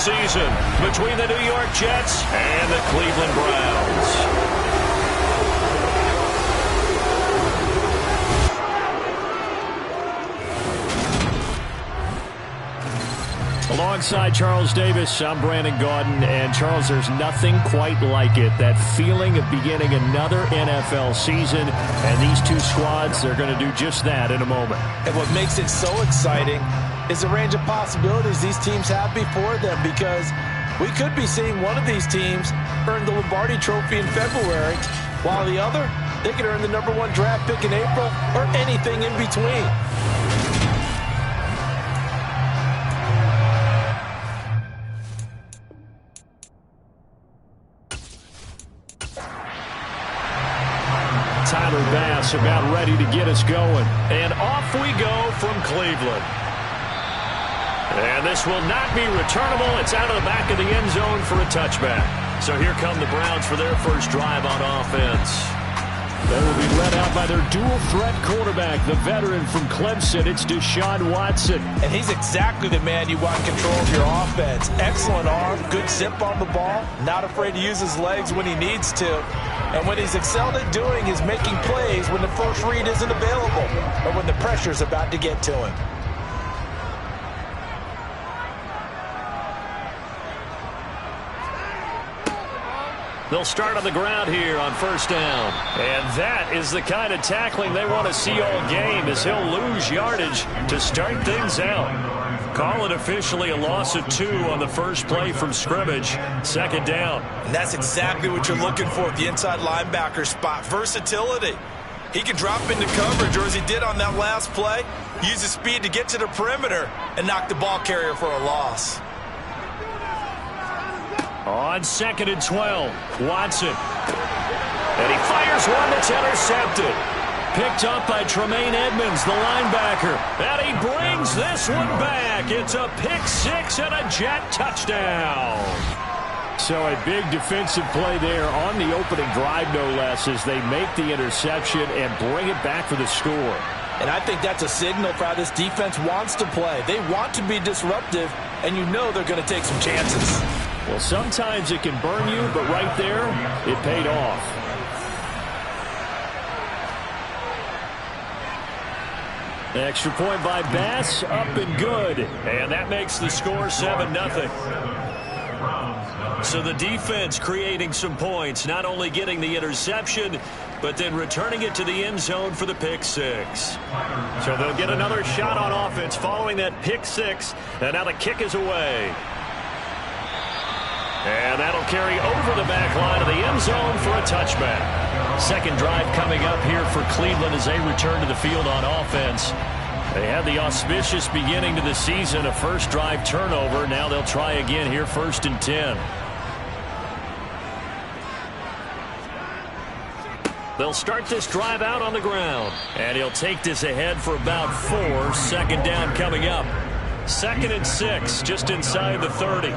season between the New York Jets and the Cleveland Browns. Alongside Charles Davis, I'm Brandon Gaudin. And Charles, there's nothing quite like it. That feeling of beginning another NFL season. And these two squads, they're going to do just that in a moment. And what makes it so exciting is the range of possibilities these teams have before them, because we could be seeing one of these teams earn the Lombardi Trophy in February, while the other, they could earn the #1 draft pick in April or anything in between. Tyler Bass about ready to get us going. And off we go from Cleveland. And this will not be returnable. It's out of the back of the end zone for a touchback. So here come the Browns for their first drive on offense. They will be led out by their dual-threat quarterback, the veteran from Clemson. It's Deshaun Watson. And he's exactly the man you want control of your offense. Excellent arm, good zip on the ball, not afraid to use his legs when he needs to. And what he's excelled at doing is making plays when the first read isn't available or when the pressure's about to get to him. They'll start on the ground here on first down. And that is the kind of tackling they want to see all game, as he'll lose yardage to start things out. Call it officially a loss of 2 on the first play from scrimmage. Second down. And that's exactly what you're looking for at the inside linebacker spot. Versatility. He can drop into coverage, or as he did on that last play, use his speed to get to the perimeter and knock the ball carrier for a loss. On 2nd and 12, Watson. And he fires one that's intercepted. Picked up by Tremaine Edmonds, the linebacker. And he brings this one back. It's a pick 6 and a Jet touchdown. So a big defensive play there on the opening drive, no less, as they make the interception and bring it back for the score. And I think that's a signal for how this defense wants to play. They want to be disruptive, and you know they're going to take some chances. Well, sometimes it can burn you, but right there, it paid off. Extra point by Bass, up and good. And that makes the score 7-0. So the defense creating some points, not only getting the interception, but then returning it to the end zone for the pick 6. So they'll get another shot on offense following that pick 6, and now the kick is away. And that'll carry over the back line of the end zone for a touchback. Second drive coming up here for Cleveland as they return to the field on offense. They had the auspicious beginning to the season, a first drive turnover. Now they'll try again here, 1st and 10. They'll start this drive out on the ground. And he'll take this ahead for about 4. Second down coming up. 2nd and 6, just inside the 30.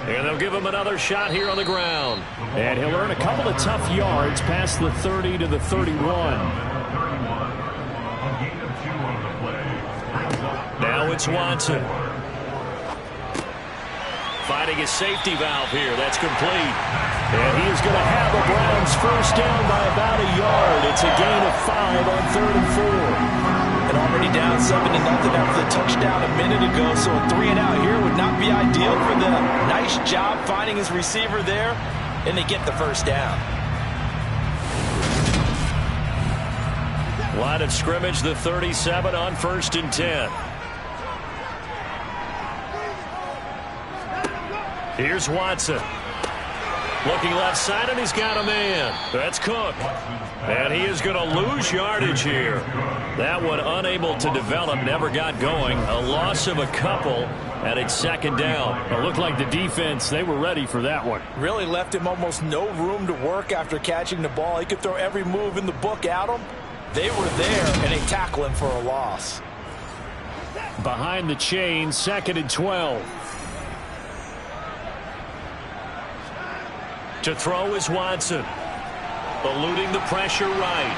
And they'll give him another shot here on the ground. And he'll earn a couple of tough yards past the 30 to the 31. Now it's Watson. Finding his safety valve here. That's complete. And he is going to have the Browns first down by about a yard. It's a gain of 5 on 3rd and 4. And already down 7-0 after the touchdown a minute ago, so a 3-and-out here would not be ideal for them. Nice job finding his receiver there, and they get the first down. Line of scrimmage, the 37 on 1st and 10. Here's Watson. Looking left side, and he's got a man. That's Cook. And he is going to lose yardage here. That one unable to develop, never got going. A loss of a couple, and it's 2nd down. It looked like the defense, they were ready for that one. Really left him almost no room to work after catching the ball. He could throw every move in the book at him. They were there, and they tackle him for a loss. Behind the chain, 2nd and 12. To throw is Watson. Eluding the pressure right.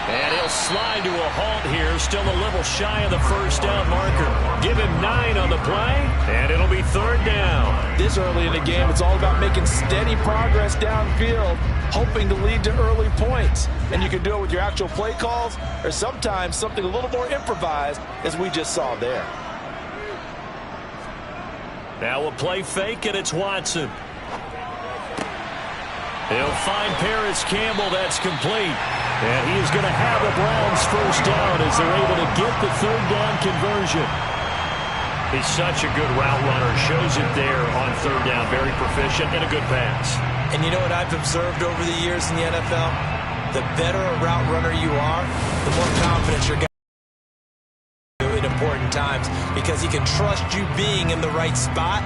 And he'll slide to a halt here, still a little shy of the first down marker. Give him 9 on the play, and it'll be 3rd down. This early in the game, it's all about making steady progress downfield, hoping to lead to early points. And you can do it with your actual play calls, or sometimes something a little more improvised, as we just saw there. Now a play fake, and it's Watson. He'll find Paris Campbell. That's complete. And he is going to have the Browns first down as they're able to get the 3rd down conversion. He's such a good route runner. Shows it there on 3rd down. Very proficient and a good pass. And you know what I've observed over the years in the NFL? The better a route runner you are, the more confidence you're getting in important times, because he can trust you being in the right spot,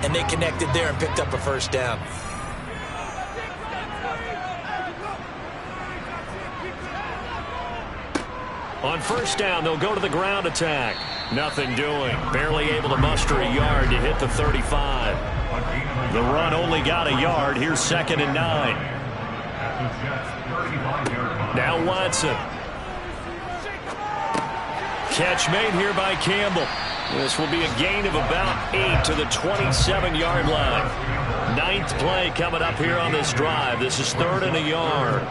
and they connected there and picked up a first down. On first down, they'll go to the ground attack. Nothing doing. Barely able to muster a yard to hit the 35. The run only got a yard. Here's 2nd and 9. Now Watson. Catch made here by Campbell. This will be a gain of about 8 to the 27-yard line. 9th play coming up here on this drive. This is 3rd and a yard.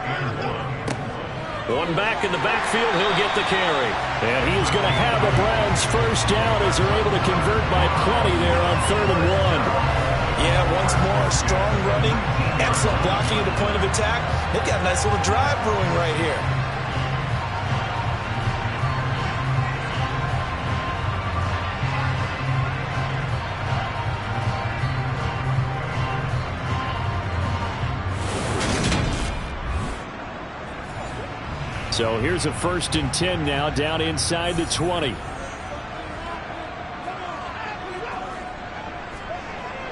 One back in the backfield, he'll get the carry. And he is going to have the Browns first down as they're able to convert by plenty there on 3rd and 1. Yeah, once more, strong running, excellent blocking at the point of attack. They've got a nice little drive brewing right here. So here's a 1st and 10 now, down inside the 20.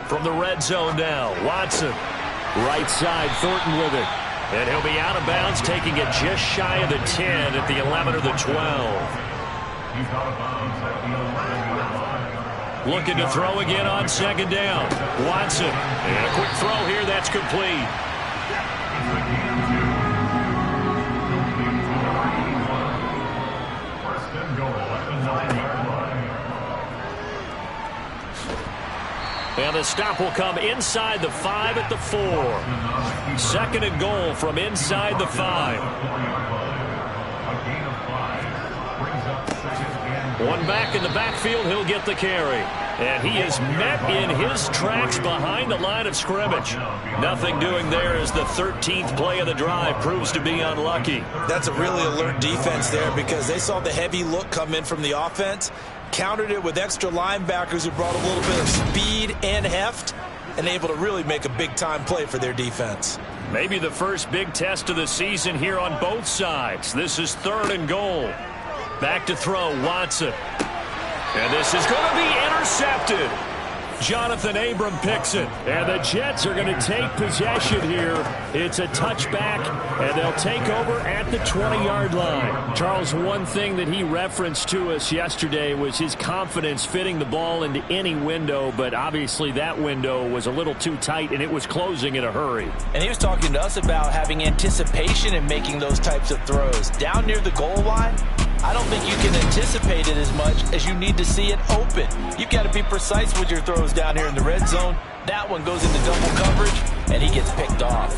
From the red zone now, Watson. Right side, Thornton with it. And he'll be out of bounds, taking it just shy of the 10 at the 11 or the 12. Looking to throw again on 2nd down. Watson. And a quick throw here, that's complete. And the stop will come inside the 5 at the 4. 2nd and goal from inside the 5. One back in the backfield, he'll get the carry. And he is met in his tracks behind the line of scrimmage. Nothing doing there as the 13th play of the drive proves to be unlucky. That's a really alert defense there, because they saw the heavy look come in from the offense, countered it with extra linebackers who brought a little bit of speed and heft, and able to really make a big-time play for their defense. Maybe the first big test of the season here on both sides. This is 3rd and goal. Back to throw, Watson. And this is going to be intercepted. Jonathan Abram picks it. And the Jets are going to take possession here. It's a touchback, and they'll take over at the 20-yard line. Charles, one thing that he referenced to us yesterday was his confidence fitting the ball into any window, but obviously that window was a little too tight, and it was closing in a hurry. And he was talking to us about having anticipation in making those types of throws. Down near the goal line, I don't think you can anticipate it as much as you need to see it open. You've got to be precise with your throws down here in the red zone. That one goes into double coverage, and he gets picked off.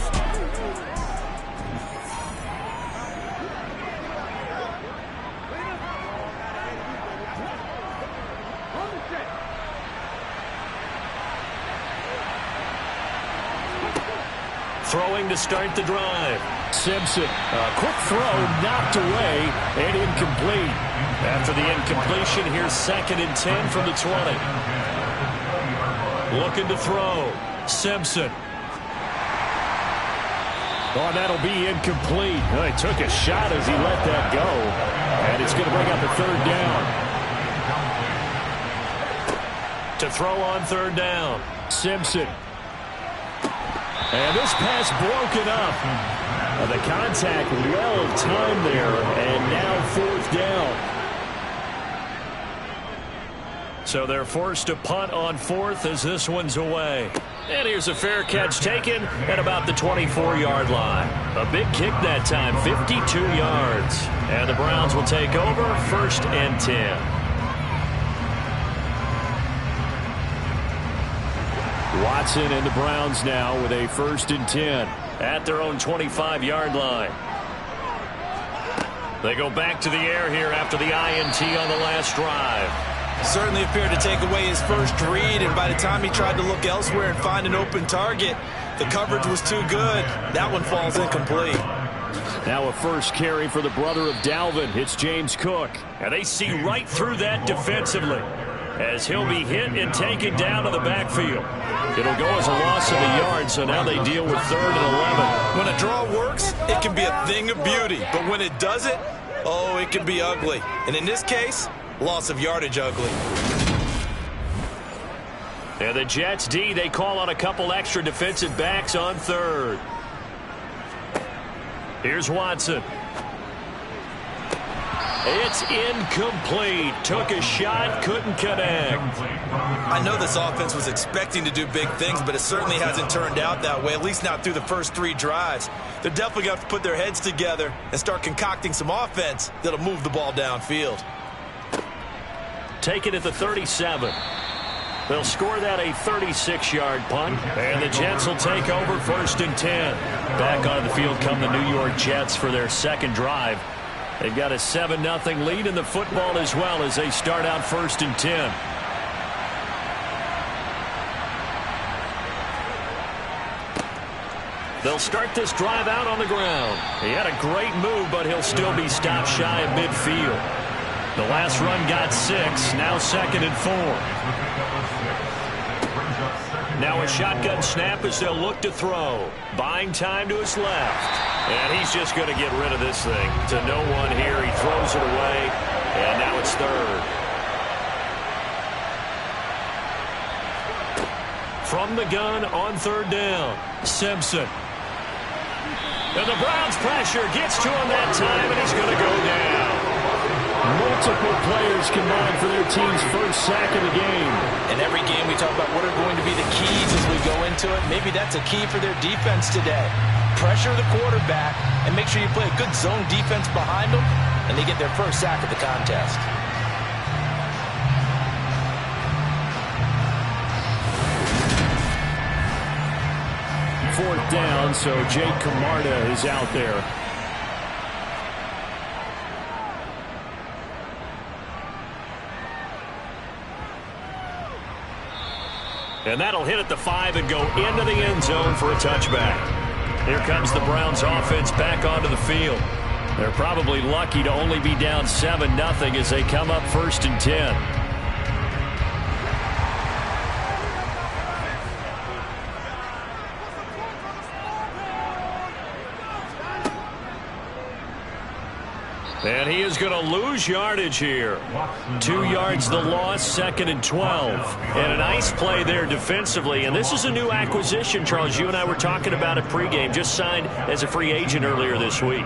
Throwing to start the drive. Simpson, a quick throw, knocked away, and incomplete. After the incompletion, here's 2nd and 10 from the 20. Looking to throw. Simpson. Oh, that'll be incomplete. Oh, he took a shot as he let that go. And it's going to bring up the 3rd down. To throw on 3rd down. Simpson. And this pass broken up. The contact well timed there, and now 4th down. So they're forced to punt on 4th as this one's away. And here's a fair catch taken at about the 24-yard line. A big kick that time, 52 yards. And the Browns will take over, 1st and 10. Watson and the Browns now with a 1st and 10 at their own 25-yard line. They go back to the air here after the INT on the last drive. Certainly appeared to take away his first read, and by the time he tried to look elsewhere and find an open target, the coverage was too good. That one falls incomplete. Now a first carry for the brother of Dalvin. It's James Cook. And they see right through that defensively as he'll be hit and taken down to the backfield. It'll go as a loss of a yard, so now they deal with 3rd and 11. When a draw works, it can be a thing of beauty. But when it doesn't, oh, it can be ugly. And in this case, loss of yardage ugly. And the Jets D, they call on a couple extra defensive backs on 3rd. Here's Watson. It's incomplete. Took a shot, couldn't connect. I know this offense was expecting to do big things, but it certainly hasn't turned out that way, at least not through the first 3 drives. They're definitely going to have to put their heads together and start concocting some offense that'll move the ball downfield. Take it at the 37. They'll score that a 36-yard punt, and the Jets will take over 1st and 10. Back onto the field come the New York Jets for their 2nd drive. They've got a 7-0 lead in the football as well as they start out 1st and 10. They'll start this drive out on the ground. He had a great move, but he'll still be stopped shy of midfield. The last run got 6, now 2nd and 4. Now a shotgun snap as they'll look to throw. Buying time to his left. And he's just going to get rid of this thing. To no one here. He throws it away. And now it's 3rd. From the gun on 3rd down. Simpson. And the Browns pressure gets to him that time, and he's going to go down. Multiple players combined for their team's first sack of the game. In every game we talk about what are going to be the keys as we go into it. Maybe that's a key for their defense today. Pressure the quarterback and make sure you play a good zone defense behind them, and they get their first sack of the contest. Fourth down, so Jake Camarda is out there. And that'll hit at the 5 and go into the end zone for a touchback. Here comes the Browns offense back onto the field. They're probably lucky to only be down 7-0 as they come up 1st and 10. And he is going to lose yardage here. 2 yards the loss, 2nd and 12. And a nice play there defensively. And this is a new acquisition, Charles. You and I were talking about it pregame. Just signed as a free agent earlier this week.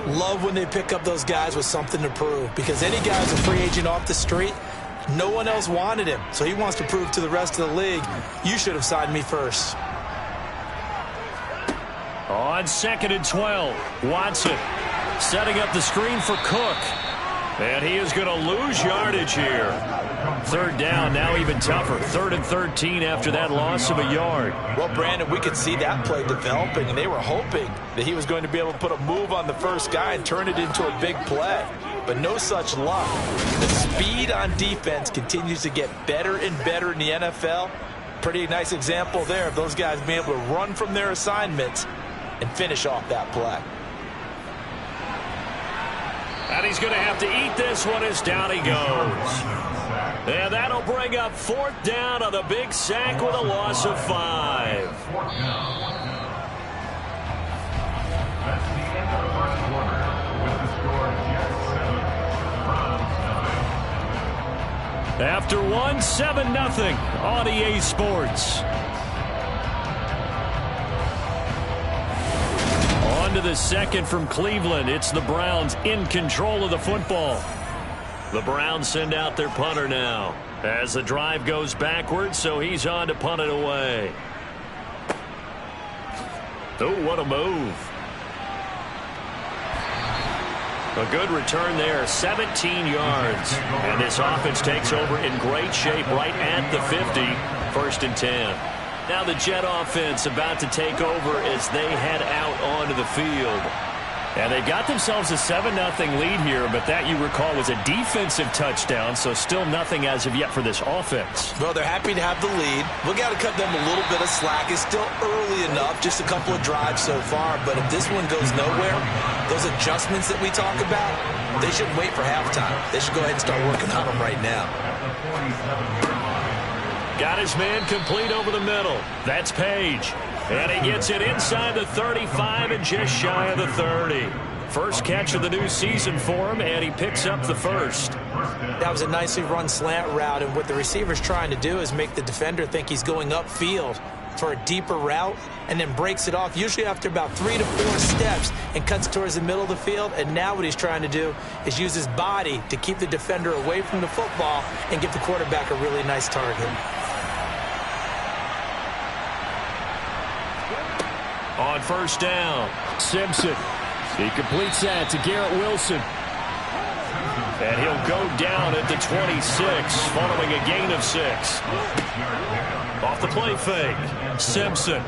Love when they pick up those guys with something to prove. Because any guy's a free agent off the street, no one else wanted him. So he wants to prove to the rest of the league, you should have signed me first. On 2nd and 12, Watson. Setting up the screen for Cook. And he is going to lose yardage here. 3rd down, now even tougher. 3rd and 13 after that loss of a yard. Well, Brandon, we could see that play developing, and they were hoping that he was going to be able to put a move on the first guy and turn it into a big play. But no such luck. The speed on defense continues to get better and better in the NFL. Pretty nice example there of those guys being able to run from their assignments and finish off that play. And he's going to have to eat this one as down he goes. And that'll bring up 4th down on the big sack with a loss of 5. After 1, 7-0 on EA Sports. On to the 2nd from Cleveland. It's the Browns in control of the football. The Browns send out their punter now as the drive goes backwards, so he's on to punt it away. Oh, what a move. A good return there, 17 yards. And this offense takes over in great shape right at the 50, 1st and 10. Now the Jet offense about to take over as they head out onto the field. And they got themselves a 7-0 lead here, but that, you recall, was a defensive touchdown, so still nothing as of yet for this offense. Well, they're happy to have the lead. We've got to cut them a little bit of slack. It's still early enough, just a couple of drives so far, but if this one goes nowhere, those adjustments that we talk about, they shouldn't wait for halftime. They should go ahead and start working on them right now. Got his man complete over the middle. That's Page. And he gets it inside the 35 and just shy of the 30. First catch of the new season for him, and he picks up the first. That was a nicely run slant route, and what the receiver's trying to do is make the defender think he's going upfield for a deeper route, and then breaks it off, usually after about 3 to 4 steps, and cuts towards the middle of the field. And now what he's trying to do is use his body to keep the defender away from the football and give the quarterback a really nice target. On first down, Simpson. He completes that to Garrett Wilson. And he'll go down at the 26, following a gain of 6. Off the play fake, Simpson.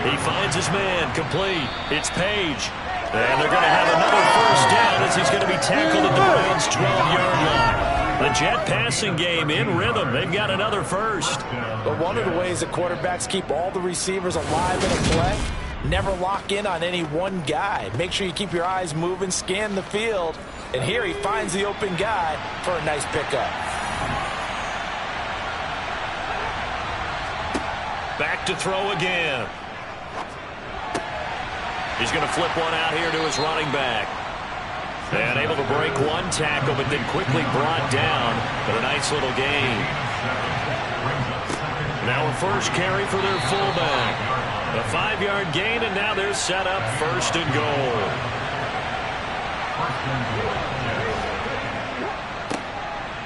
He finds his man, complete. It's Page. And they're going to have another first down as he's going to be tackled at the Browns' 12-yard line. The Jet passing game in rhythm. They've got another first. But one of the ways that quarterbacks keep all the receivers alive in a play, never lock in on any one guy. Make sure you keep your eyes moving, scan the field. And here he finds the open guy for a nice pickup. Back to throw again. He's going to flip one out here to his running back. And able to break one tackle, but then quickly brought down. But a nice little gain. Now a first carry for their fullback. A 5-yard gain, and now they're set up 1st and goal.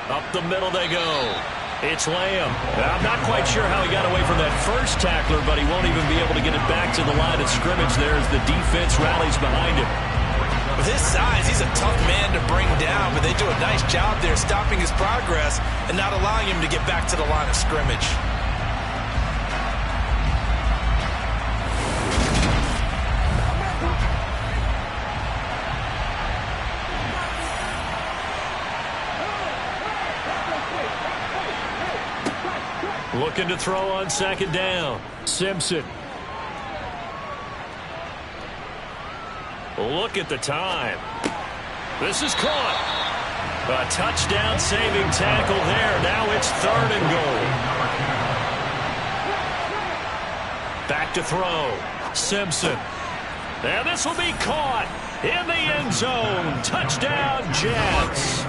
Up the middle they go. It's Lamb. I'm not quite sure how he got away from that first tackler, but he won't even be able to get it back to the line of scrimmage there as the defense rallies behind him. With his size, he's a tough man to bring down, but they do a nice job there stopping his progress and not allowing him to get back to the line of scrimmage. Looking to throw on 2nd down. Simpson. Look at the time. This is caught. A touchdown saving tackle there. Now it's 3rd and goal. Back to throw. Simpson. And this will be caught in the end zone. Touchdown, Jets.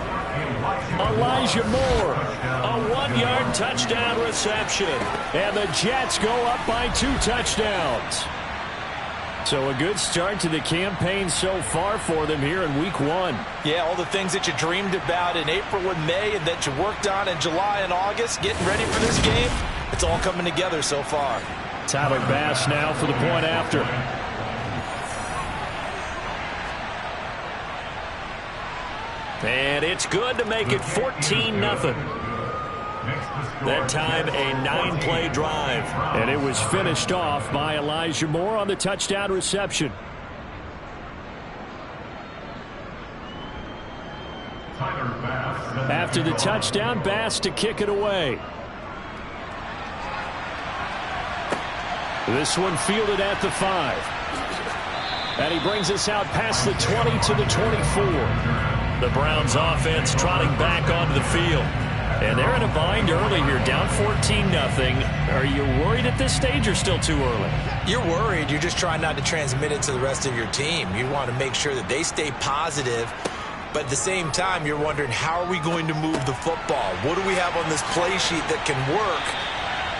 Elijah Moore, a 1-yard touchdown reception. And the Jets go up by 2 touchdowns. So a good start to the campaign so far for them here in Week 1. Yeah, all the things that you dreamed about in April and May and that you worked on in July and August, getting ready for this game, it's all coming together so far. Tyler Bass now for the point after. And it's good to make it 14-0. That time, a 9-play drive. And it was finished off by Elijah Moore on the touchdown reception. After the touchdown, Bass to kick it away. This one fielded at the 5. And he brings us out past the 20 to the 24. The Browns offense trotting back onto the field. And they're in a bind early here, down 14-0. Are you worried at this stage or still too early? You're worried. You're just trying not to transmit it to the rest of your team. You want to make sure that they stay positive. But at the same time, you're wondering, how are we going to move the football? What do we have on this play sheet that can work?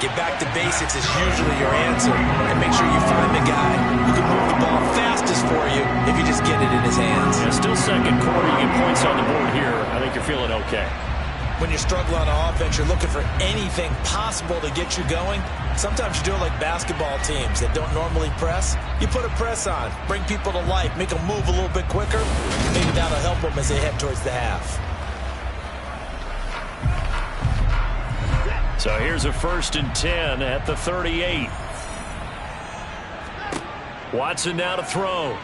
Get back to basics is usually your answer. And make sure you find the guy who can move the ball fastest for you if you just get it in his hands. Yeah, still second quarter. You get points on the board here. I think you're feeling okay. When you struggle on offense, you're looking for anything possible to get you going. Sometimes you do it like basketball teams that don't normally press. You put a press on, bring people to life, make them move a little bit quicker. Maybe that'll help them as they head towards the half. So here's a 1st and 10 at the 38. Watson now to throw.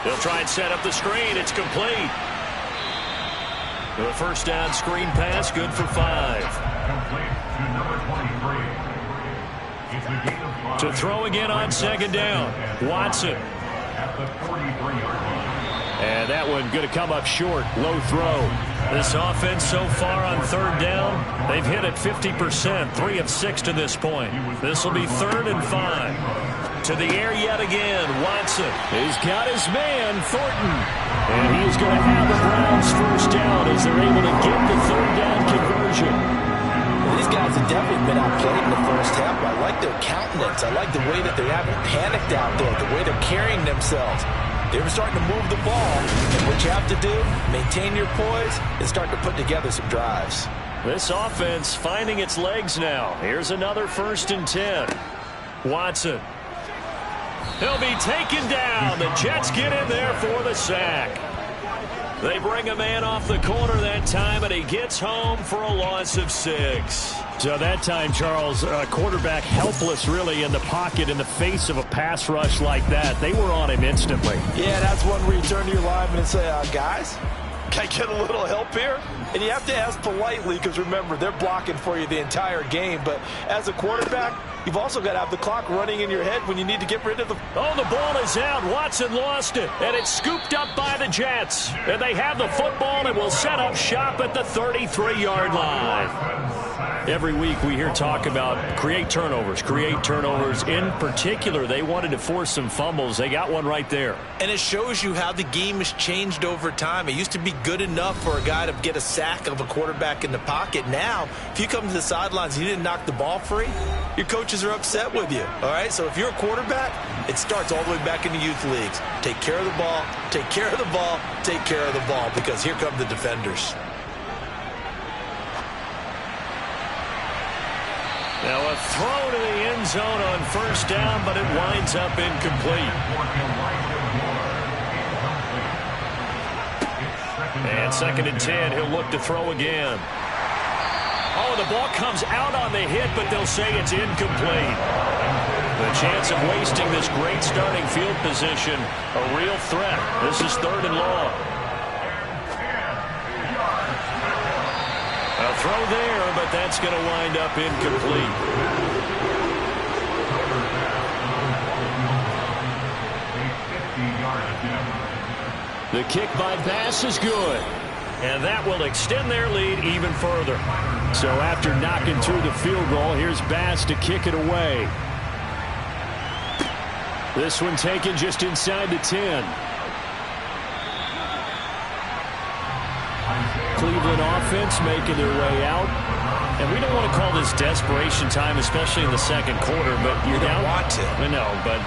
He'll try and set up the screen. It's complete. The first down screen pass, good for 5. To throw again on 2nd down. Watson. And that one going to come up short. Low throw. This offense so far on 3rd down, they've hit it 50%, 3 of 6 to this point. This will be 3rd and 5. To the air yet again. Watson. He's got his man, Thornton. And he is going to have the Browns first down as they're able to get the 3rd down conversion. Well, these guys have definitely been outplayed in the first half. I like their countenance. I like the way that they haven't panicked out there, the way they're carrying themselves. They were starting to move the ball. And what you have to do, maintain your poise and start to put together some drives. This offense finding its legs now. Here's another 1st and 10. Watson. He'll be taken down. The Jets get in there for the sack. They bring a man off the corner that time, and he gets home for a loss of 6. So that time, Charles, quarterback helpless really in the pocket in the face of a pass rush like that. They were on him instantly. Yeah, that's one where you turn to your lineman and say, guys, can I get a little help here? And you have to ask politely because, remember, they're blocking for you the entire game. But as a quarterback, you've also got to have the clock running in your head when you need to get rid of the... Oh, the ball is out. Watson lost it. And it's scooped up by the Jets. And they have the football and will set up shop at the 33-yard line. Every week we hear talk about create turnovers. In particular, they wanted to force some fumbles. They got one right there. And it shows you how the game has changed over time. It used to be good enough for a guy to get a sack of a quarterback in the pocket. Now, if you come to the sidelines and you didn't knock the ball free, your coaches are upset with you. All right? So if you're a quarterback, it starts all the way back in the youth leagues. Take care of the ball, take care of the ball, take care of the ball, because here come the defenders. Now a throw to the end zone on 1st down, but it winds up incomplete. And 2nd and 10, he'll look to throw again. Oh, the ball comes out on the hit, but they'll say it's incomplete. The chance of wasting this great starting field position, a real threat. This is 3rd and long. A throw there, but that's going to wind up incomplete. The kick by Bass is good. And that will extend their lead even further. So after knocking through the field goal, here's Bass to kick it away. This one taken just inside the 10. Cleveland offense making their way out. And we don't want to call this desperation time, especially in the 2nd quarter, but you're down. Want to. I know, but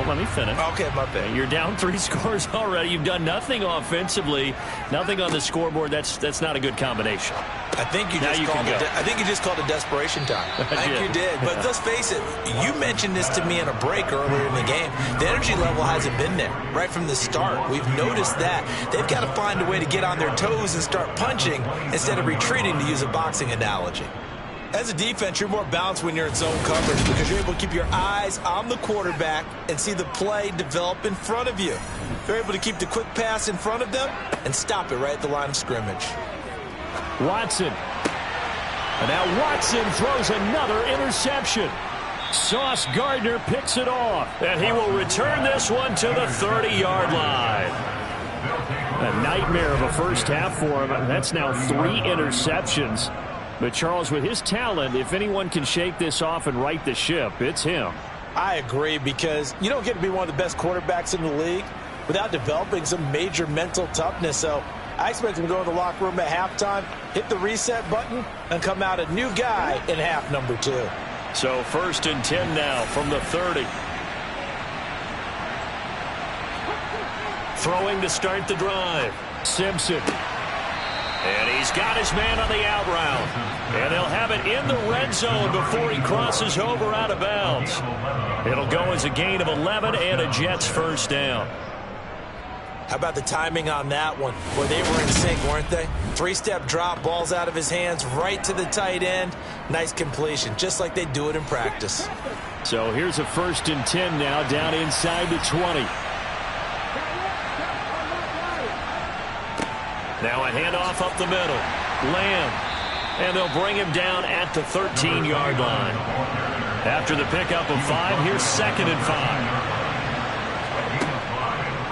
let me finish. Okay, my bad. You're down 3 scores already. You've done nothing offensively, nothing on the scoreboard. That's not a good combination. I think you just called it desperation time. I think you did. But let's face it, you mentioned this to me in a break earlier in the game. The energy level hasn't been there right from the start. We've noticed that. They've got to find a way to get on their toes and start punching instead of retreating, to use a boxing analogy. As a defense, you're more balanced when you're in zone coverage because you're able to keep your eyes on the quarterback and see the play develop in front of you. You're able to keep the quick pass in front of them and stop it right at the line of scrimmage. Watson. And now Watson throws another interception. Sauce Gardner picks it off. And he will return this one to the 30-yard line. A nightmare of a first half for him. That's now 3 interceptions. But Charles, with his talent, if anyone can shake this off and right the ship, it's him. I agree, because you don't get to be one of the best quarterbacks in the league without developing some major mental toughness. So I expect him to go in the locker room at halftime, hit the reset button, and come out a new guy in half number 2. So 1st and 10 now from the 30. Throwing to start the drive. Simpson. And he's got his man on the out route. And they'll have it in the red zone before he crosses over out of bounds. It'll go as a gain of 11 and a Jets first down. How about the timing on that one? Boy, they were in sync, weren't they? Three-step drop, balls out of his hands, right to the tight end. Nice completion, just like they do it in practice. So here's a 1st and 10 now, down inside the 20. Now a handoff up the middle. Lamb. And they'll bring him down at the 13-yard line. After the pickup of 5, here's 2nd and 5.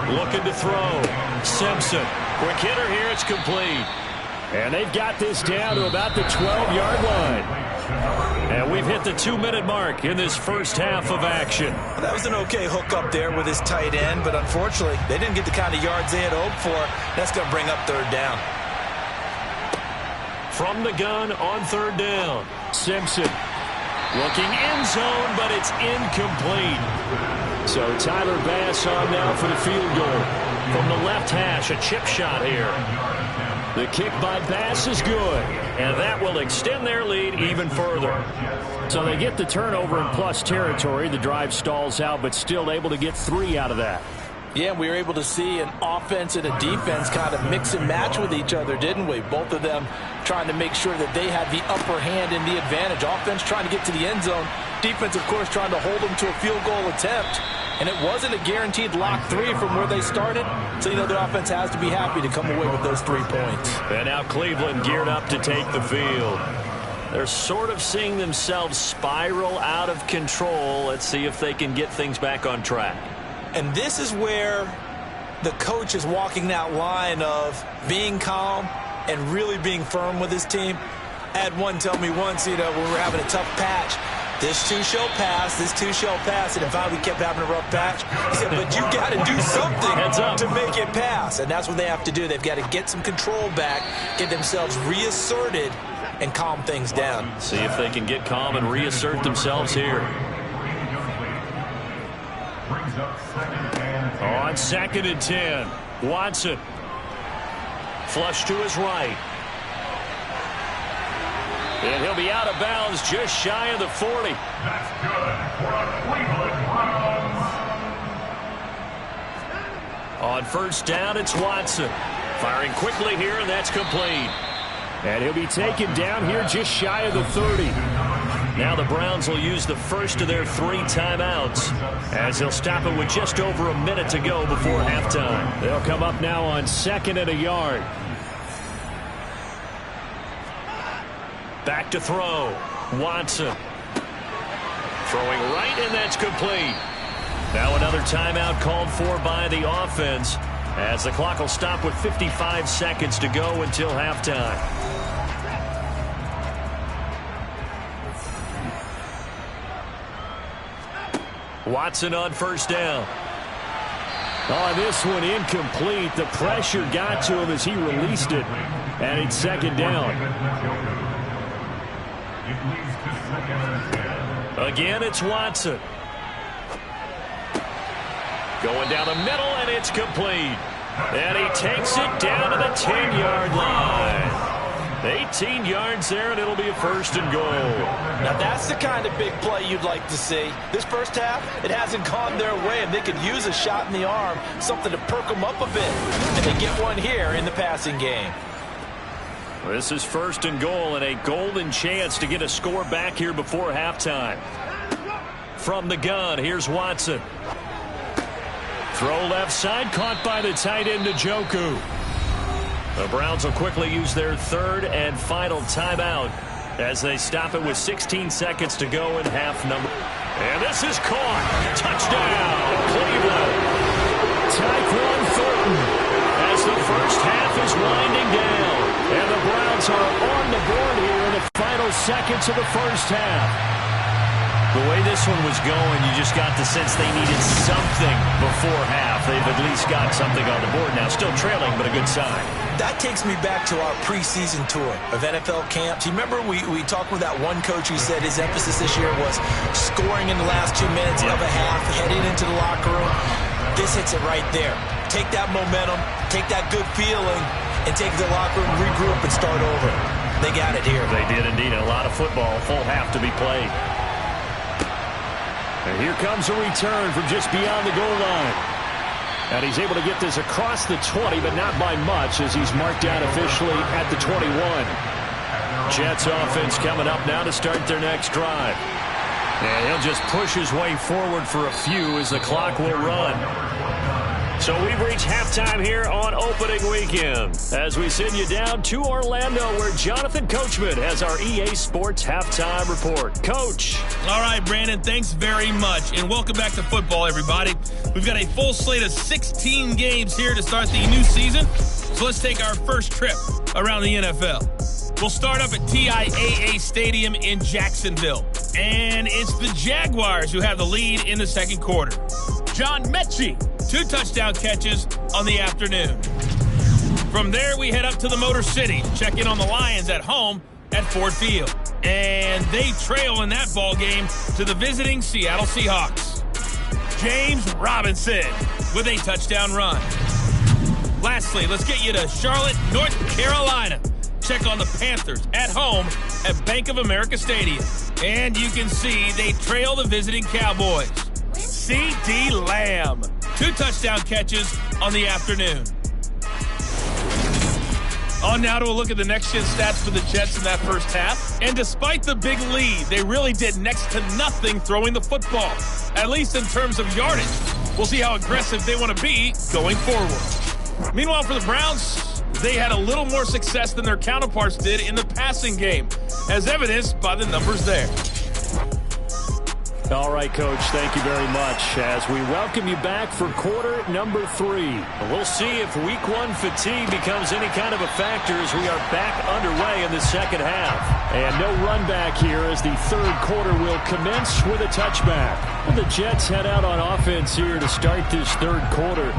Looking to throw. Simpson. Quick hitter here. It's complete. And they've got this down to about the 12-yard line. And we've hit the 2-minute mark in this first half of action. That was an okay hook up there with his tight end, but unfortunately, they didn't get the kind of yards they had hoped for. That's going to bring up 3rd down. From the gun on 3rd down. Simpson. Looking end zone, but it's incomplete. So Tyler Bass on now for the field goal. From the left hash, a chip shot here. The kick by Bass is good, and that will extend their lead even further. So they get the turnover in plus territory. The drive stalls out, but still able to get 3 out of that. Yeah, we were able to see an offense and a defense kind of mix and match with each other, didn't we? Both of them trying to make sure that they had the upper hand and the advantage. Offense trying to get to the end zone. Defense, of course, trying to hold them to a field goal attempt. And it wasn't a guaranteed lock 3 from where they started. So, the offense has to be happy to come away with those 3 points. And now Cleveland geared up to take the field. They're sort of seeing themselves spiral out of control. Let's see if they can get things back on track. And this is where the coach is walking that line of being calm and really being firm with his team. I had one tell me once, when we were having a tough patch, this too shall pass, this too shall pass. And if we kept having a rough patch, he said, but you got to do something to make it pass. And that's what they have to do. They've got to get some control back, get themselves reasserted, and calm things down. See if they can get calm and reassert themselves here. On 2nd and 10, Watson. Flush to his right. And he'll be out of bounds just shy of the 40. That's good for a Cleveland Browns. On 1st down, it's Watson. Firing quickly here, and that's complete. And he'll be taken down here just shy of the 30. Now the Browns will use the first of their 3 timeouts as they'll stop it with just over a minute to go before halftime. They'll come up now on 2nd and a yard. Back to throw. Watson. Throwing right, and that's complete. Now another timeout called for by the offense as the clock will stop with 55 seconds to go until halftime. Watson on 1st down. Oh, this one incomplete. The pressure got to him as he released it. And it's 2nd down. Again, it's Watson. Going down the middle, and it's complete. And he takes it down to the 10-yard line. 18 yards there, and it'll be a 1st and goal. Now, that's the kind of big play you'd like to see. This first half, it hasn't gone their way, and they could use a shot in the arm, something to perk them up a bit. And they get one here in the passing game. This is 1st and goal, and a golden chance to get a score back here before halftime. From the gun, here's Watson. Throw left side, caught by the tight end Njoku. The Browns will quickly use their 3rd and final timeout as they stop it with 16 seconds to go in half number. And this is caught. Touchdown, Cleveland. Tyquan Thornton as the first half is winding down. And the Browns are on the board here in the final seconds of the first half. The way this one was going, you just got the sense they needed something before half. They've at least got something on the board now. Still trailing, but a good sign. That takes me back to our preseason tour of NFL camps. You remember we talked with that one coach who said his emphasis this year was scoring in the last 2 minutes of a half, heading into the locker room. This hits it right there. Take that momentum, take that good feeling, and take it to the locker room, regroup, and start over. They got it here. They did indeed. A lot of football, full half to be played. And here comes a return from just beyond the goal line. And he's able to get this across the 20, but not by much, as he's marked down officially at the 21. Jets offense coming up now to start their next drive. And he'll just push his way forward for a few as the clock will run. So we've reached halftime here on opening weekend as we send you down to Orlando, where Jonathan Coachman has our EA Sports halftime report. Coach. All right, Brandon, thanks very much. And welcome back to football, everybody. We've got a full slate of 16 games here to start the new season. So let's take our first trip around the NFL. We'll start up at TIAA Stadium in Jacksonville. And it's the Jaguars who have the lead in the second quarter. John Mechie, 2 touchdown catches on the afternoon. From there, we head up to the Motor City, check in on the Lions at home at Ford Field. And they trail in that ball game to the visiting Seattle Seahawks. James Robinson with a touchdown run. Lastly, let's get you to Charlotte, North Carolina. Check on the Panthers at home at Bank of America Stadium. And you can see they trail the visiting Cowboys. C.D. Lamb, 2 touchdown catches on the afternoon. On now to a look at the next-gen stats for the Jets in that first half. And despite the big lead, they really did next to nothing throwing the football, at least in terms of yardage. We'll see how aggressive they want to be going forward. Meanwhile, for the Browns, they had a little more success than their counterparts did in the passing game, as evidenced by the numbers there. All right, Coach, thank you very much as we welcome you back for quarter number 3. We'll see if week 1 fatigue becomes any kind of a factor as we are back underway in the second half. And no run back here as the third quarter will commence with a touchback. And the Jets head out on offense here to start this third quarter.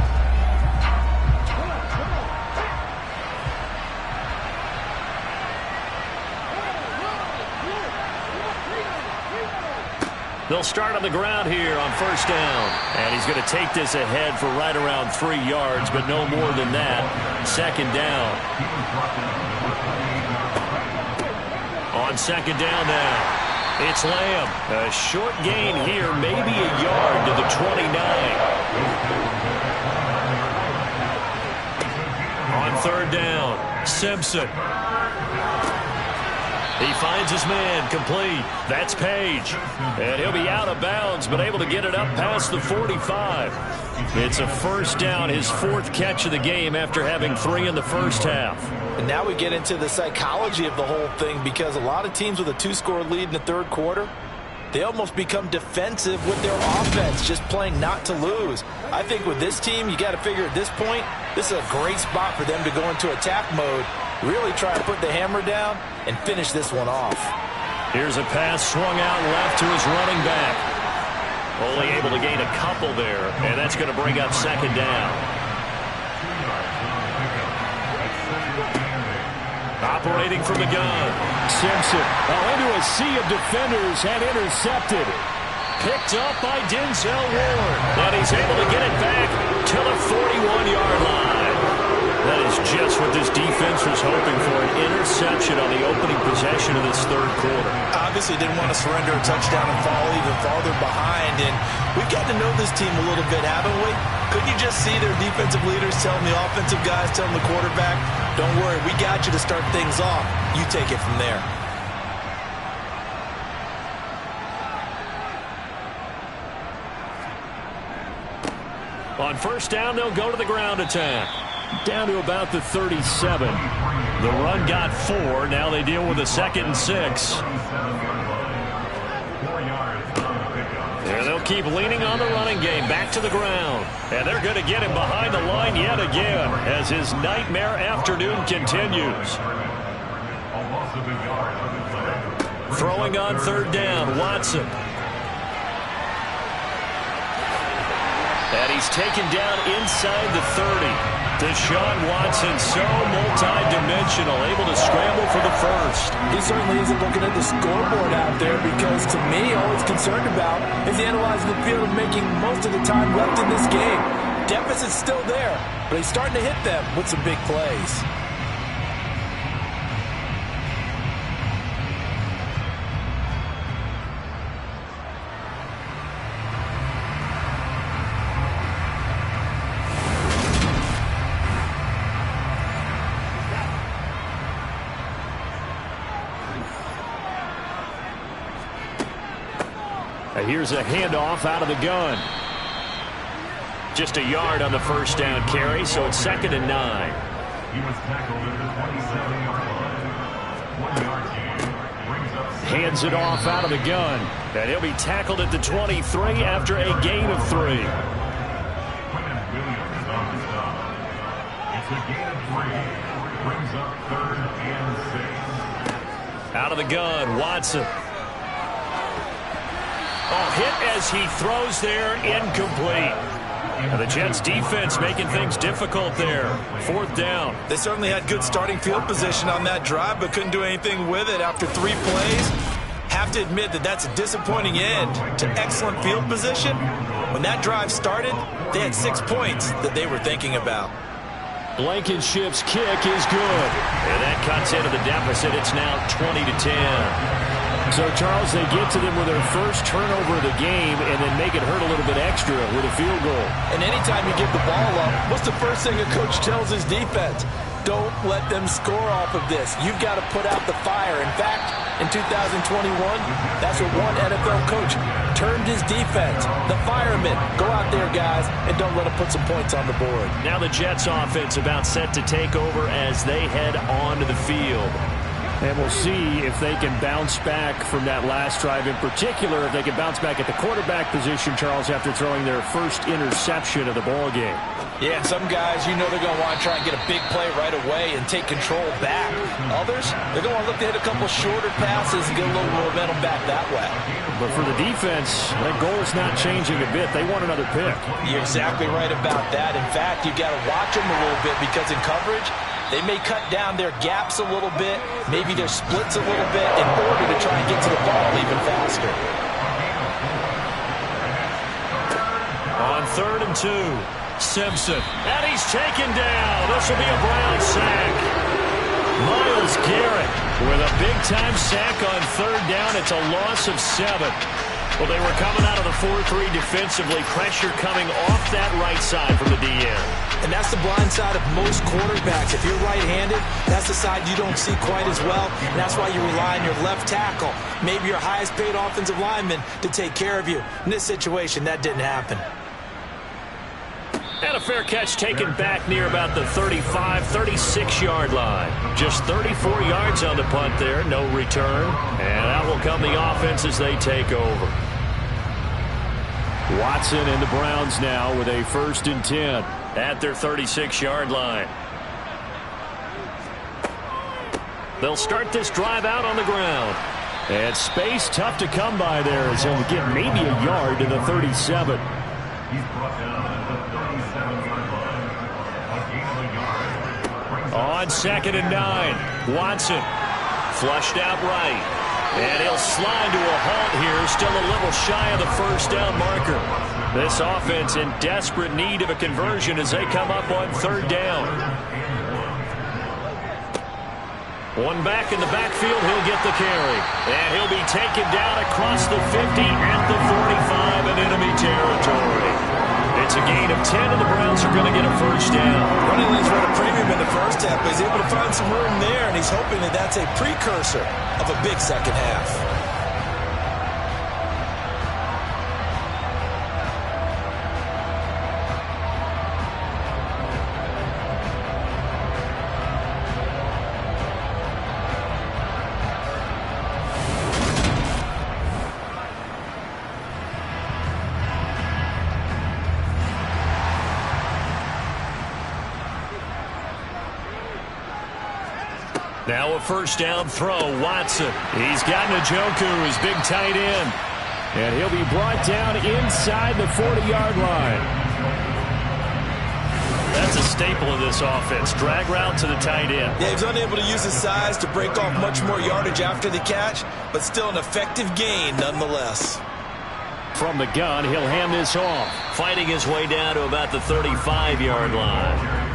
They'll start on the ground here on first down. And he's going to take this ahead for right around 3 yards, but no more than that. Second down. On second down now, it's Lamb. A short gain here, maybe a yard to the 29. On third down, Simpson. He finds his man, complete. That's Page. And he'll be out of bounds, but able to get it up past the 45. It's a first down, his 4th catch of the game after having 3 in the first half. And now we get into the psychology of the whole thing, because a lot of teams with a 2-score lead in the third quarter, they almost become defensive with their offense, just playing not to lose. I think with this team, you got to figure at this point, this is a great spot for them to go into attack mode, really try to put the hammer down and finish this one off. Here's a pass swung out left to his running back. Only able to gain a couple there, and that's going to bring up second down. Operating from the gun, Simpson into a sea of defenders and intercepted. Picked up by Denzel Ward, and he's able to get it back to the 41-yard line. That is just what this defense was hoping for, an interception on the opening possession of this third quarter. Obviously didn't want to surrender a touchdown and fall even farther behind, and we've gotten to know this team a little bit, haven't we? Couldn't you just see their defensive leaders telling the offensive guys, telling the quarterback, don't worry, we got you to start things off. You take it from there. On first down, they'll go to the ground attack. Down to about the 37. The run got 4. Now they deal with a 2nd and 6. And they'll keep leaning on the running game. Back to the ground. And they're going to get him behind the line yet again as his nightmare afternoon continues. Throwing on third down, Watson. And he's taken down inside the 30. Deshaun Watson, so multi-dimensional, able to scramble for the first. He certainly isn't looking at the scoreboard out there, because to me, all he's concerned about is analyzing the field and making most of the time left in this game. Deficit's still there, but he's starting to hit them with some big plays. Here's a handoff out of the gun. Just a yard on the first down carry, so it's 2nd and 9. He was tackled at the 27-yard line. 1 yard gain. Brings up Hands it off out of the gun. And he'll be tackled at the 23 after a gain of 3. Quinton Williams on the stop. It's a gain of 3. Brings up 3rd and 6. Out of the gun, Watson. Oh, hit as he throws there, incomplete. And the Jets defense making things difficult there. 4th down. They certainly had good starting field position on that drive, but couldn't do anything with it after 3 plays. Have to admit that that's a disappointing end to excellent field position. When that drive started, they had 6 points that they were thinking about. Blankenship's kick is good. And that cuts into the deficit. It's now 20-10. So, Charles, they get to them with their first turnover of the game and then make it hurt a little bit extra with a field goal. And anytime you give the ball up, what's the first thing a coach tells his defense? Don't let them score off of this. You've got to put out the fire. In fact, in 2021, that's what one NFL coach termed his defense. The firemen. Go out there, guys, and don't let them put some points on the board. Now the Jets offense about set to take over as they head onto the field. And we'll see if they can bounce back from that last drive. In particular, if they can bounce back at the quarterback position, Charles, after throwing their first interception of the ball game. Yeah, and some guys, you know they're going to want to try and get a big play right away and take control back. Others, they're going to want to look to hit a couple shorter passes and get a little momentum back that way. But for the defense, that goal's not changing a bit. They want another pick. You're exactly right about that. In fact, you've got to watch them a little bit because in coverage, they may cut down their gaps a little bit, maybe their splits a little bit in order to try and get to the ball even faster. On 3rd and 2, Simpson. And he's taken down. This will be a Brown sack. Myles Garrett with a big-time sack on 3rd down. It's a loss of 7. Well, they were coming out of the 4-3 defensively. Pressure coming off that right side from the DN. And that's the blind side of most quarterbacks. If you're right-handed, that's the side you don't see quite as well. And that's why you rely on your left tackle, maybe your highest-paid offensive lineman, to take care of you. In this situation, that didn't happen. And a fair catch taken back near about the 35, 36-yard line. Just 34 yards on the punt there, no return. And out will come the offense as they take over. Watson and the Browns now with a 1st and 10 at their 36-yard line. They'll start this drive out on the ground. And space tough to come by there as he'll get maybe a yard to the 37. He's brought down at the 37-yard line. A gain of a yard. On 2nd and 9, Watson flushed out right. And he'll slide to a halt here, still a little shy of the 1st down marker. This offense in desperate need of a conversion as they come up on 3rd down. One back in the backfield, he'll get the carry. And he'll be taken down across the 50 at the 45 in enemy territory. It's a gain of 10, and the Browns are going to get a 1st down. Running lanes were at a premium in the first half, but he's able to find some room there, and he's hoping that that's a precursor of a big second half. Now a 1st down throw, Watson. He's got Njoku, his big tight end. And he'll be brought down inside the 40-yard line. That's a staple of this offense. Drag route to the tight end. Yeah, he's unable to use his size to break off much more yardage after the catch, but still an effective gain nonetheless. From the gun, he'll hand this off. Fighting his way down to about the 35-yard line.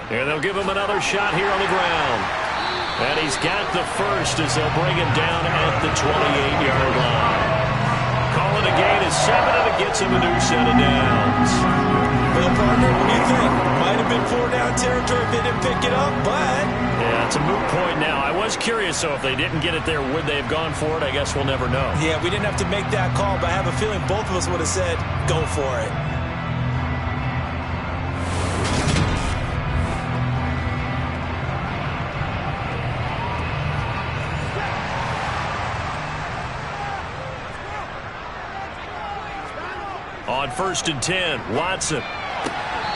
And they'll give him another shot here on the ground. And he's got the 1st as they'll bring him down at the 28-yard line. Call it a gain of 7, and it gets him a new set of downs. Well, part Partner, what do you think? Might have been 4-down territory if they didn't pick it up, but... Yeah, it's a moot point now. I was curious, so if they didn't get it there, would they have gone for it? I guess we'll never know. Yeah, we didn't have to make that call, but I have a feeling both of us would have said, go for it. On 1st and 10, Watson.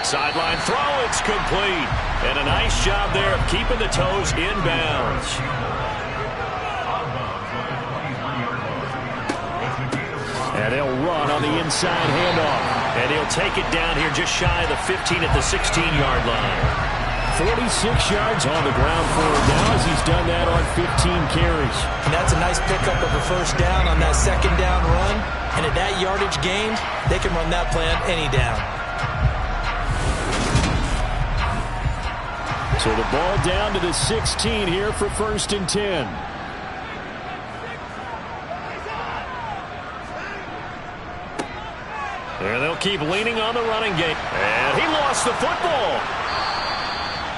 Sideline throw, it's complete. And a nice job there of keeping the toes in bounds. And they'll run on the inside handoff. And he'll take it down here just shy of the 15 at the 16-yard line. 46 yards on the ground for him now as he's done that on 15 carries. And that's a nice pickup of a first down on that second down run. And at that yardage gained, they can run that play on any down. So the ball down to the 16 here for 1st and 10. And they'll keep leaning on the running game. And he lost the football.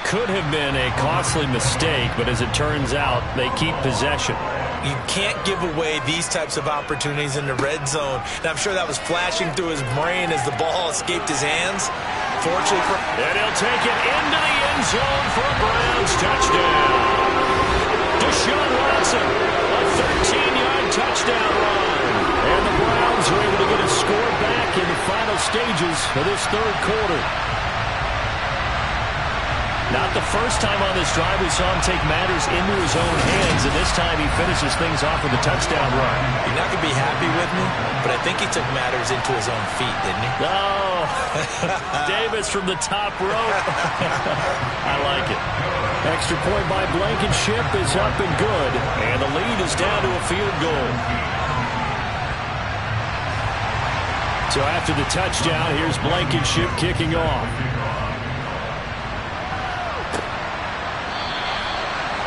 Could have been a costly mistake, but as it turns out, they keep possession. You can't give away these types of opportunities in the red zone. And I'm sure that was flashing through his brain as the ball escaped his hands. Fortunately for... And he'll take it into the end zone for a Browns touchdown. Deshaun Watson, a 13-yard touchdown run. And the Browns are able to get a score back in the final stages of this third quarter. Not the first time on this drive we saw him take matters into his own hands, and this time he finishes things off with a touchdown run. You're not going to be happy with me, but I think he took matters into his own feet, didn't he? Oh, Davis from the top rope. I like it. Extra point by Blankenship is up and good, and the lead is down to a field goal. So after the touchdown, here's Blankenship kicking off.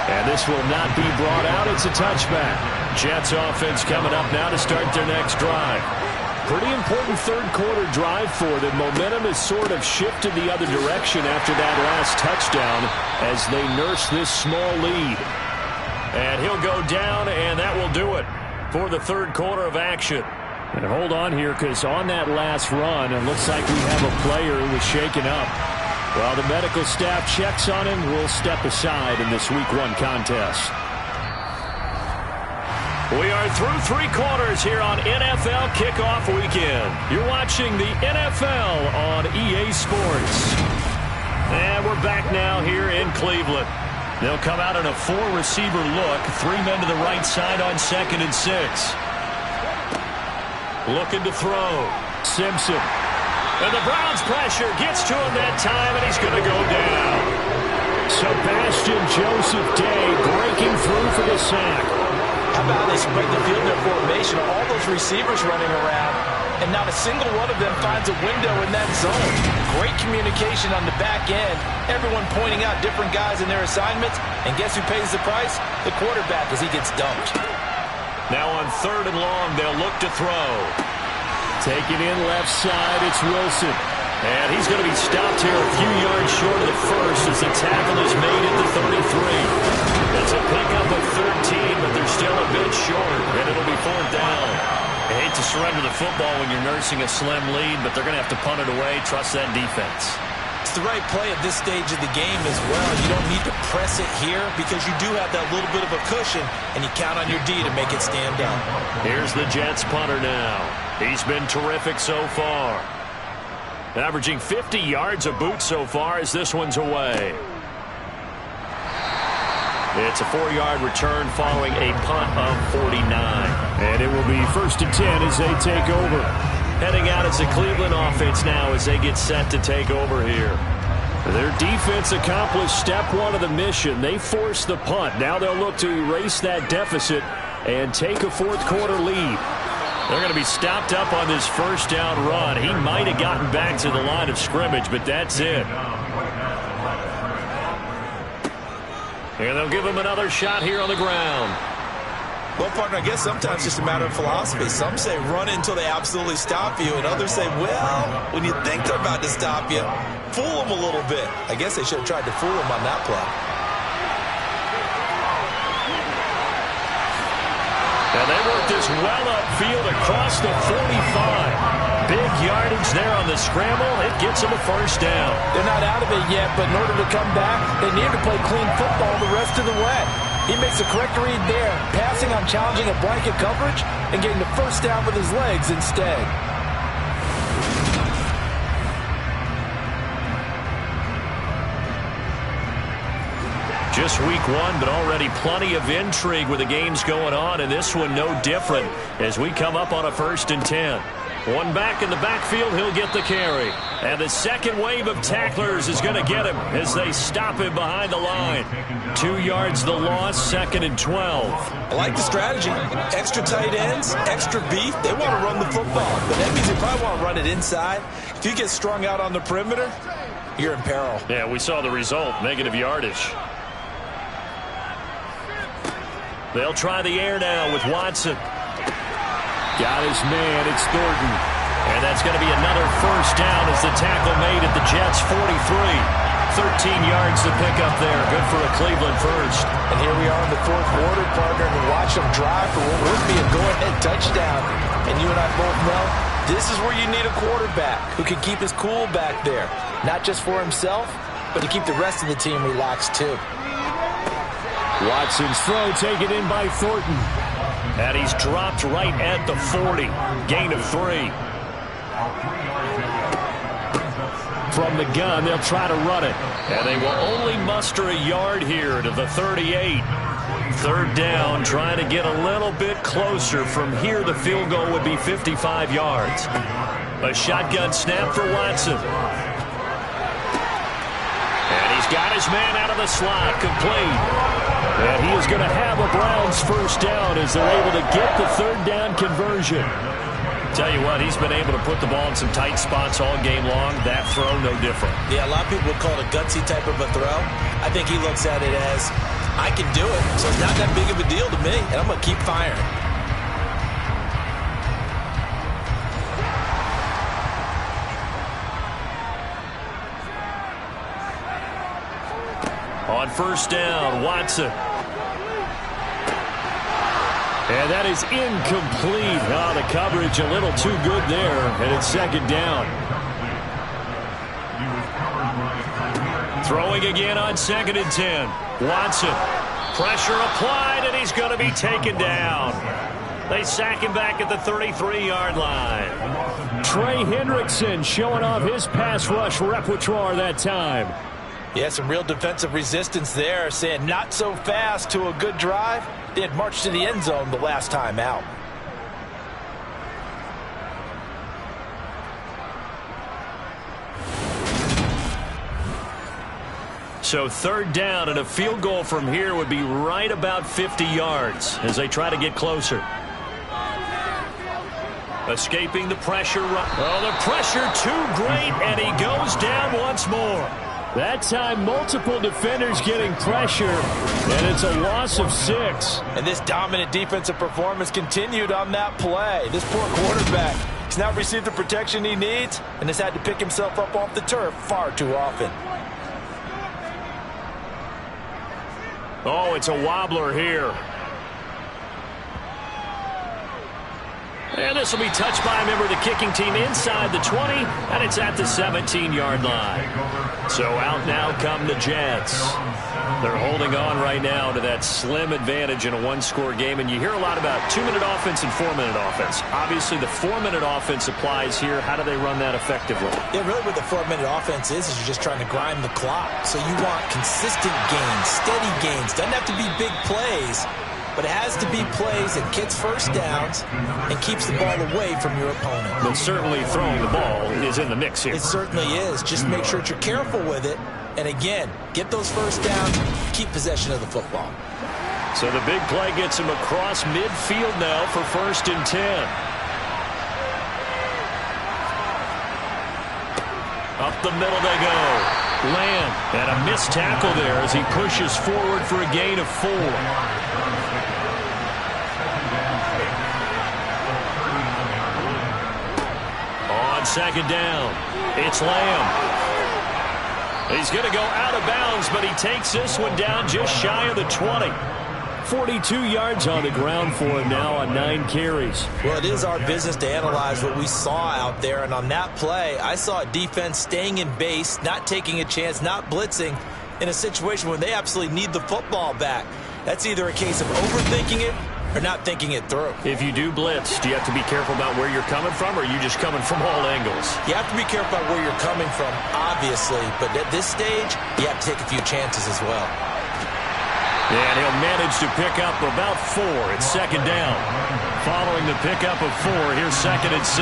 And this will not be brought out. It's a touchback. Jets offense coming up now to start their next drive. Pretty important third quarter drive for them. Momentum has sort of shifted the other direction after that last touchdown as they nurse this small lead. And he'll go down, and that will do it for the third quarter of action. And hold on here, because on that last run, it looks like we have a player who was shaken up. While the medical staff checks on him, we'll step aside in this Week 1 contest. We are through three quarters here on NFL Kickoff Weekend. You're watching the NFL on EA Sports. And we're back now here in Cleveland. They'll come out in a four-receiver look. 3 men to the right side on 2nd and 6. Looking to throw. Simpson. And the Browns pressure gets to him that time, and he's going to go down. Sebastian Joseph Day breaking through for the sack. How about they spread the field in their formation, all those receivers running around, and not a single one of them finds a window in that zone. Great communication on the back end, everyone pointing out different guys in their assignments, and guess who pays the price? The quarterback as he gets dumped. Now on 3rd and long, they'll look to throw. Take it in left side, it's Wilson. And he's going to be stopped here a few yards short of the first as the tackle is made at the 33. That's a pickup of 13, but they're still a bit short, and it'll be 4th down. I hate to surrender the football when you're nursing a slim lead, but they're going to have to punt it away, trust that defense. It's the right play at this stage of the game as well. You don't need to press it here because you do have that little bit of a cushion, and you count on your D to make it stand up. Here's the Jets punter now. He's been terrific so far. Averaging 50 yards a boot so far as this one's away. It's a 4-yard return following a punt of 49. And it will be 1st and 10 as they take over. Heading out as the Cleveland offense now as they get set to take over here. Their defense accomplished step 1 of the mission. They forced the punt. Now they'll look to erase that deficit and take a 4th quarter lead. They're going to be stopped up on this 1st down run. He might have gotten back to the line of scrimmage, but that's it. And they'll give him another shot here on the ground. Well, partner, I guess sometimes it's just a matter of philosophy. Some say run until they absolutely stop you, and others say, well, when you think they're about to stop you, fool them a little bit. I guess they should have tried to fool them on that play. And they work this well upfield across the 45. Big yardage there on the scramble. It gets them a first down. They're not out of it yet, but in order to come back, they need to play clean football the rest of the way. He makes a correct read there, passing on challenging a blanket coverage and getting the first down with his legs instead. Just week one, but already plenty of intrigue with the games going on, and this one no different as we come up on a 1st and 10. One back in the backfield, he'll get the carry. And the second wave of tacklers is going to get him as they stop him behind the line. 2 yards the loss, 2nd and 12. I like the strategy. Extra tight ends, extra beef. They want to run the football, but that means they probably want to run it inside. If you get strung out on the perimeter, you're in peril. Yeah, we saw the result, negative yardage. They'll try the air now with Watson. Got his man, it's Thornton. And that's going to be another first down as the tackle made at the Jets' 43. 13 yards to pick up there. Good for a Cleveland first. And here we are in the 4th quarter, partner, and watch them drive for what would be a go-ahead touchdown. And you and I both know this is where you need a quarterback who can keep his cool back there. Not just for himself, but to keep the rest of the team relaxed too. Watson's throw taken in by Thornton. And he's dropped right at the 40. Gain of 3. From the gun, they'll try to run it. And they will only muster a yard here to the 38. 3rd down, trying to get a little bit closer. From here, the field goal would be 55 yards. A shotgun snap for Watson. And he's got his man out of the slot, complete. And he is going to have a Browns first down as they're able to get the 3rd down conversion. Tell you what, he's been able to put the ball in some tight spots all game long. That throw, no different. Yeah, a lot of people would call it a gutsy type of a throw. I think he looks at it as, I can do it, so it's not that big of a deal to me, and I'm going to keep firing. On first down, Watson. And that is incomplete. Oh, the coverage a little too good there, and it's 2nd down. Throwing again on 2nd and 10. Watson. Pressure applied, and he's going to be taken down. They sack him back at the 33-yard line. Trey Hendrickson showing off his pass rush repertoire that time. Yeah, some real defensive resistance there, saying not so fast to a good drive. They had marched to the end zone the last time out. So 3rd down, and a field goal from here would be right about 50 yards as they try to get closer. Escaping the pressure. Oh, the pressure too great, and he goes down once more. That time, multiple defenders getting pressure, and it's a loss of 6. And this dominant defensive performance continued on that play. This poor quarterback, he's not received the protection he needs and has had to pick himself up off the turf far too often. Oh, it's a wobbler here. And this will be touched by a member of the kicking team inside the 20, and it's at the 17-yard line. So out now come the Jets. They're holding on right now to that slim advantage in a one-score game, and you hear a lot about 2-minute offense and 4-minute offense. Obviously, the 4-minute offense applies here. How do they run that effectively? Yeah, really what the 4-minute offense is you're just trying to grind the clock. So you want consistent gains, steady gains. Doesn't have to be big plays, but it has to be plays that gets first downs and keeps the ball away from your opponent. But certainly throwing the ball is in the mix here. It certainly is. Just make sure that you're careful with it. And again, get those first downs, keep possession of the football. So the big play gets him across midfield now for 1st and 10. Up the middle they go. Lamb, and a missed tackle there as he pushes forward for a gain of 4. second down. It's Lamb. He's going to go out of bounds, but he takes this one down just shy of the 20. 42 yards on the ground for him now on 9 carries. Well, it is our business to analyze what we saw out there, and on that play, I saw a defense staying in base, not taking a chance, not blitzing in a situation where they absolutely need the football back. That's either a case of overthinking it or not thinking it through. If you do blitz, do you have to be careful about where you're coming from, or are you just coming from all angles? You have to be careful about where you're coming from, obviously, but at this stage, you have to take a few chances as well. And he'll manage to pick up about 4. It's second down. Following the pickup of 4, here's second and 6.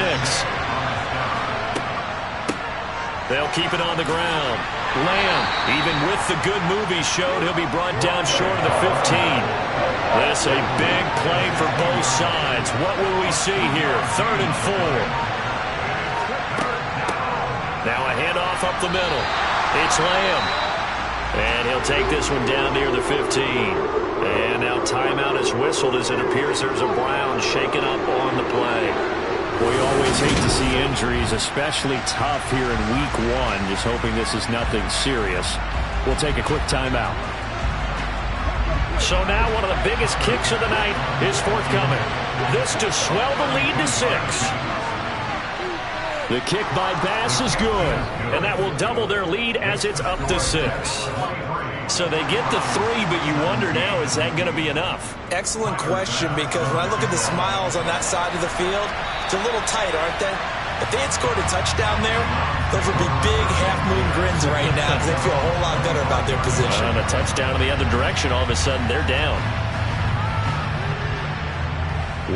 They'll keep it on the ground. Lamb, even with the good move he showed, he'll be brought down short of the 15. This a big play for both sides. What will we see here? 3rd and 4. Now a handoff up the middle. It's Lamb. And he'll take this one down near the 15. And now timeout is whistled as it appears there's a Brown shaken up on the play. We always hate to see injuries, especially tough here in week 1. Just hoping this is nothing serious. We'll take a quick timeout. So now one of the biggest kicks of the night is forthcoming. This to swell the lead to 6. The kick by Bass is good, and that will double their lead as it's up to 6. So they get the 3, but you wonder now, is that going to be enough? Excellent question, because when I look at the smiles on that side of the field, it's a little tight, aren't they? If they had scored a touchdown there, those would be big half-moon grins right now because they feel a whole lot better about their position. On a touchdown in the other direction, all of a sudden they're down.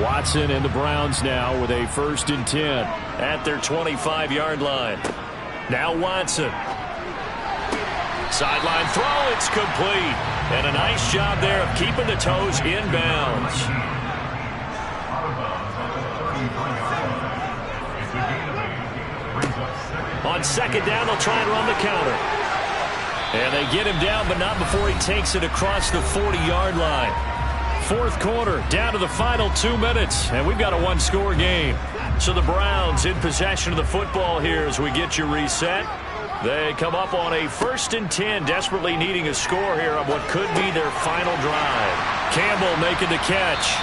Watson and the Browns now with a 1st and 10 at their 25-yard line. Now Watson. Sideline throw, it's complete. And a nice job there of keeping the toes in bounds. On second down, they'll try and run the counter. And they get him down, but not before he takes it across the 40-yard line. 4th quarter, down to the final 2 minutes, and we've got a 1-score game. So the Browns in possession of the football here as we get you reset. They come up on a 1st and 10, desperately needing a score here on what could be their final drive. Campbell making the catch.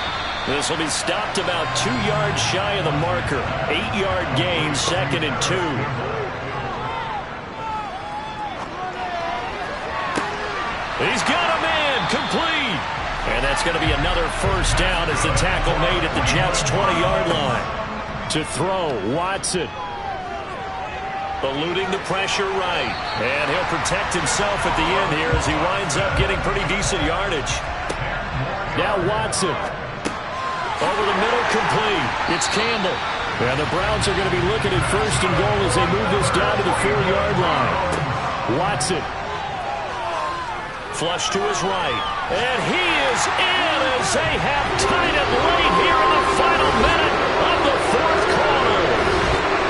This will be stopped about 2 yards shy of the marker. 8-yard gain, 2nd and 2. He's got him in, complete. And that's going to be another 1st down as the tackle made at the Jets' 20-yard line. To throw, Watson. Eluding the pressure right. And he'll protect himself at the end here as he winds up getting pretty decent yardage. Now Watson. Over the middle, complete. It's Campbell. And the Browns are going to be looking at 1st and goal as they move this down to the 4-yard line. Watson. Flush to his right. And he is in as they have tied it late here in the final minute of the 4th quarter.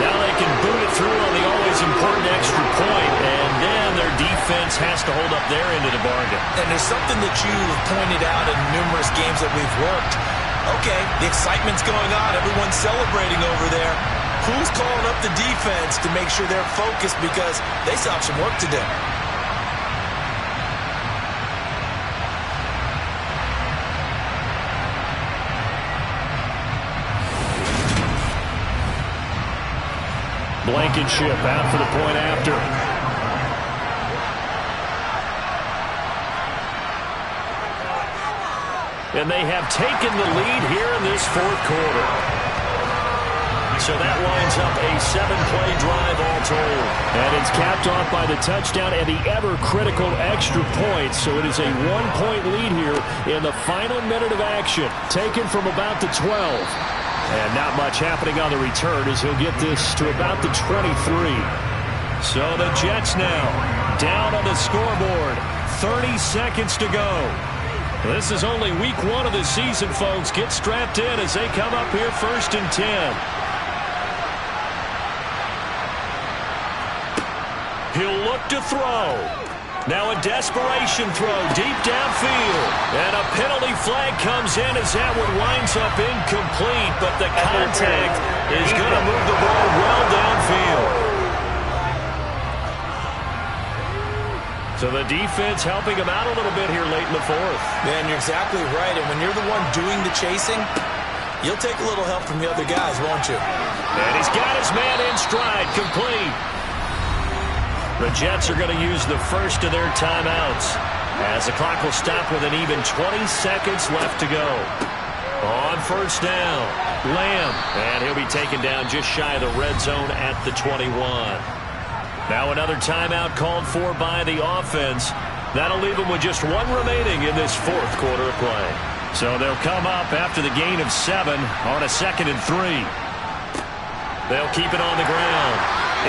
Now they can boot it through on the always important extra point, and then their defense has to hold up their end of the bargain. And there's something that you've pointed out in numerous games that we've worked. Okay, the excitement's going on. Everyone's celebrating over there. Who's calling up the defense to make sure they're focused because they still have some work to do? Blankenship out for the point after. And they have taken the lead here in this 4th quarter. So that winds up a 7-play drive all told. And it's capped off by the touchdown and the ever-critical extra point. So it is a 1-point lead here in the final minute of action, taken from about the 12. And not much happening on the return as he'll get this to about the 23. So the Jets now down on the scoreboard. 30 seconds to go. This is only week 1 of the season, folks. Get strapped in as they come up here 1st and 10. He'll look to throw. Now a desperation throw deep downfield. And a penalty flag comes in as that one winds up incomplete, but the contact is going to move the ball well downfield. So the defense helping him out a little bit here late in the fourth. Man, you're exactly right. And when you're the one doing the chasing, you'll take a little help from the other guys, won't you? And he's got his man in stride, complete. The Jets are going to use the first of their timeouts as the clock will stop with an even 20 seconds left to go. On first down, Lamb, and he'll be taken down just shy of the red zone at the 21. Now another timeout called for by the offense. That'll leave them with just one remaining in this fourth quarter of play. So they'll come up after the gain of 7 on a 2nd and 3. They'll keep it on the ground.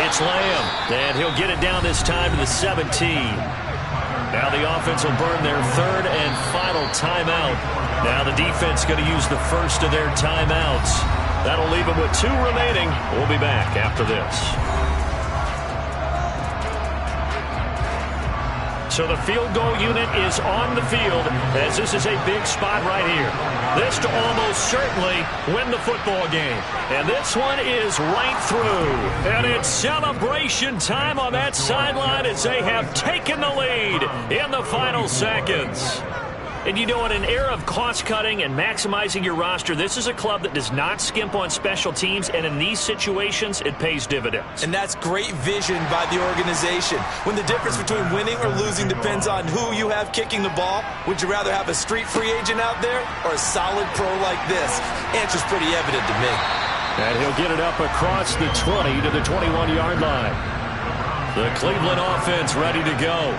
It's Lamb, and he'll get it down this time to the 17. Now the offense will burn their third and final timeout. Now the defense going to use the first of their timeouts. That'll leave them with 2 remaining. We'll be back after this. So the field goal unit is on the field as this is a big spot right here. This to almost certainly win the football game. And this one is right through. And it's celebration time on that sideline as they have taken the lead in the final seconds. And you know, in an era of cost-cutting and maximizing your roster, this is a club that does not skimp on special teams, and in these situations, it pays dividends. And that's great vision by the organization. When the difference between winning or losing depends on who you have kicking the ball, would you rather have a street free agent out there or a solid pro like this? Answer's pretty evident to me. And he'll get it up across the 20 to the 21-yard line. The Cleveland offense ready to go.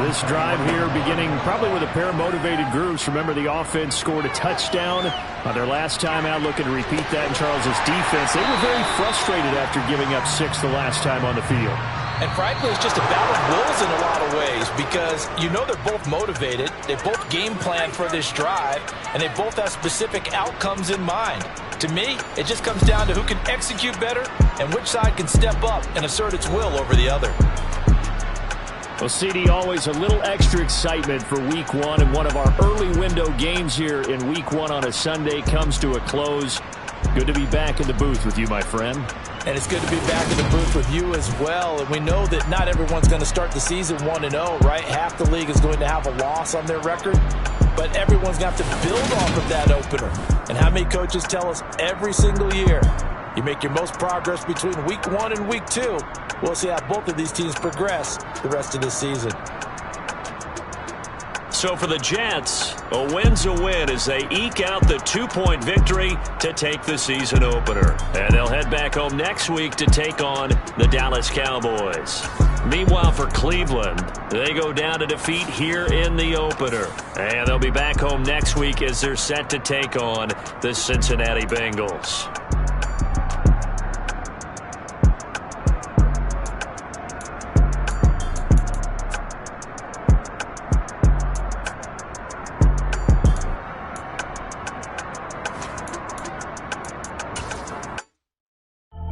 This drive here beginning probably with a pair of motivated groups. Remember, the offense scored a touchdown on their last time out, looking to repeat that in Charles's defense. They were very frustrated after giving up 6 the last time on the field. And frankly, it's just a battle of wills in a lot of ways because you know they're both motivated. They both game plan for this drive, and they both have specific outcomes in mind. To me, it just comes down to who can execute better and which side can step up and assert its will over the other. Well, CD, always a little extra excitement for Week 1, and one of our early window games here in Week 1 on a Sunday comes to a close. Good to be back in the booth with you, my friend. And it's good to be back in the booth with you as well. And we know that not everyone's going to start the season 1-0, right? Half the league is going to have a loss on their record. But everyone's going to have to build off of that opener. And how many coaches tell us every single year, you make your most progress between Week 1 and Week 2. We'll see how both of these teams progress the rest of this season. So for the Jets, a win's a win as they eke out the 2-point victory to take the season opener. And they'll head back home next week to take on the Dallas Cowboys. Meanwhile, for Cleveland, they go down to defeat here in the opener. And they'll be back home next week as they're set to take on the Cincinnati Bengals.